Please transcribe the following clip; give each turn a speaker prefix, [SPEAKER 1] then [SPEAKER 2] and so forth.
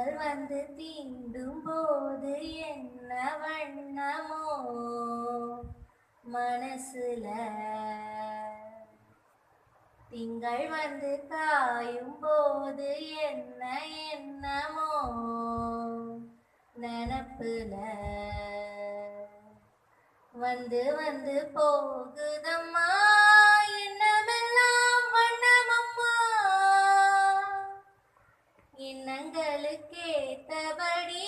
[SPEAKER 1] திங்கள் வந்து தீண்டும் போது என்ன வண்ணமோ மனசுல. திங்கள் வந்து காயும் போது என்ன என்னமோ நினப்புல. வந்து வந்து போகுதம்மா எண்ணமெல்லாம் வண்ணமம்மா. எண்ணங்களுக்கேத்தபடி